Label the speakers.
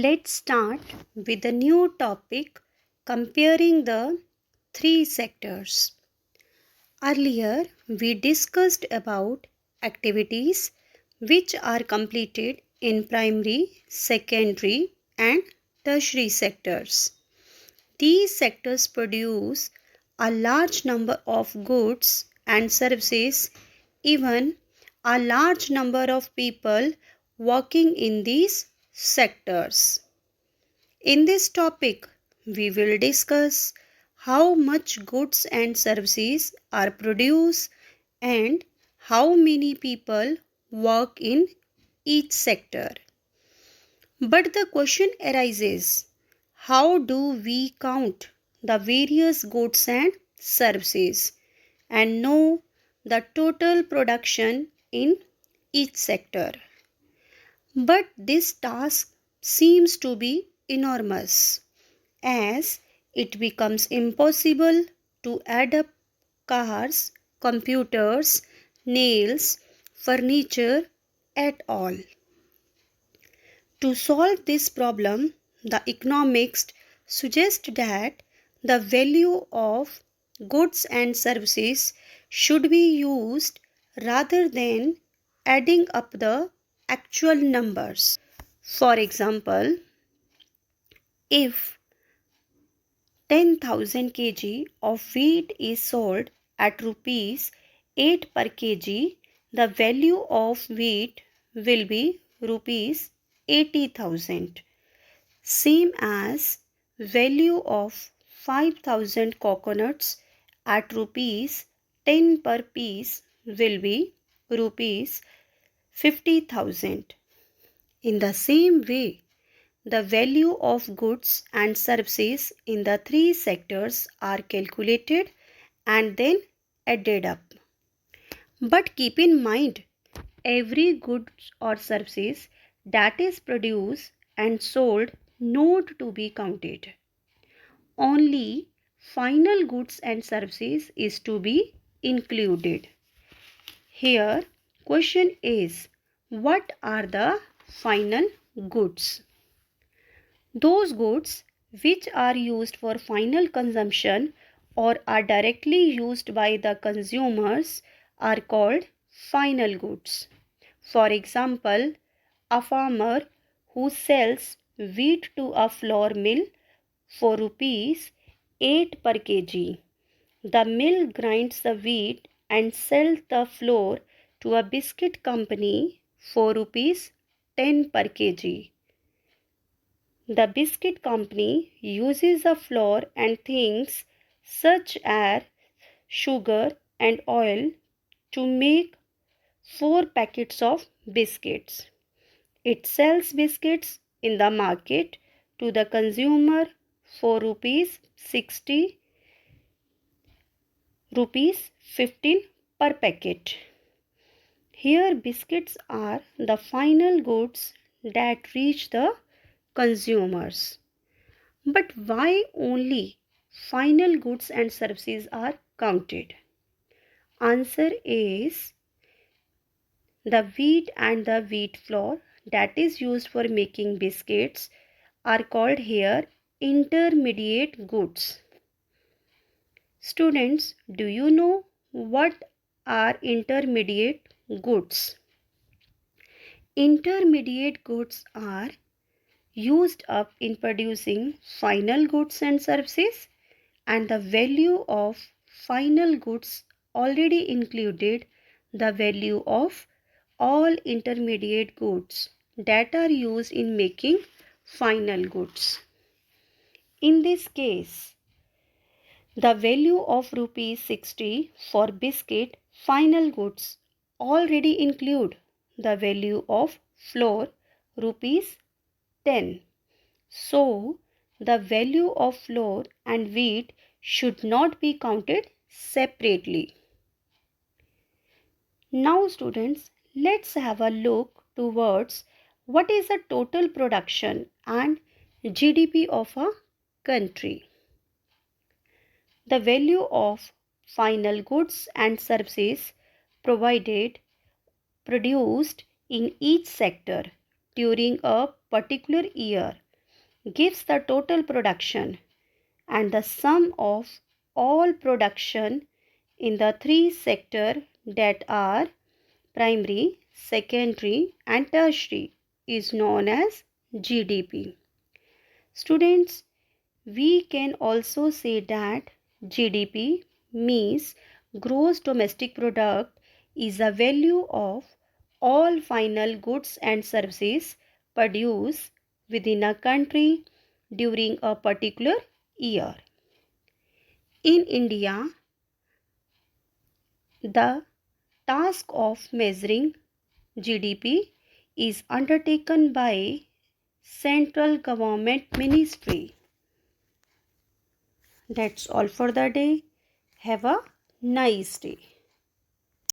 Speaker 1: Let's start with a new topic comparing the three sectors. Earlier, we discussed about activities which are completed in primary, secondary, and tertiary sectors. These sectors produce a large number of goods and services, even a large number of people working in these sectors. In this topic, we will discuss how much goods and services are produced and how many people work in each sector. But the question arises, how do we count the various goods and services and know the total production in each sector? But this task seems to be enormous, as it becomes impossible to add up cars, computers, nails, furniture at all. To solve this problem, the economists suggest that the value of goods and services should be used rather than adding up the actual numbers. For example, if 10,000 kg of wheat is sold at rupees 8 per kg, the value of wheat will be rupees 80,000. Same as value of 5,000 coconuts at rupees 10 per piece will be rupees 50,000. In the same way, the value of goods and services in the three sectors are calculated and then added up. But keep in mind, every goods or services that is produced and sold not to be counted. Only final goods and services is to be included. Here, question is, what are the final goods? Those goods which are used for final consumption or are directly used by the consumers are called final goods. For example, a farmer who sells wheat to a flour mill for rupees 8 per kg. The mill grinds the wheat and sells the flour to a biscuit company for rupees 10 per kg. The biscuit company uses the flour and things such as sugar and oil to make 4 packets of biscuits. It sells biscuits in the market to the consumer for rupees 60, rupees 15 per packet. Here biscuits are the final goods that reach the consumers. But why only final goods and services are counted? Answer is the wheat and the wheat flour that is used for making biscuits are called here intermediate goods. Students, do you know what are intermediate goods? Intermediate goods are used up in producing final goods and services, and the value of final goods already included the value of all intermediate goods that are used in making final goods. In this case, the value of rupees 60 for biscuit final goods already include the value of flour rupees 10. So, the value of flour and wheat should not be counted separately. Now students, let's have a look towards what is the total production and GDP of a country. The value of final goods and services produced in each sector during a particular year gives the total production and the sum of all production in the three sectors that are primary, secondary and tertiary is known as GDP. Students, we can also say that GDP means gross domestic product is the value of all final goods and services produced within a country during a particular year. In India, the task of measuring GDP is undertaken by central government ministry. That's all for the day. Have a nice day.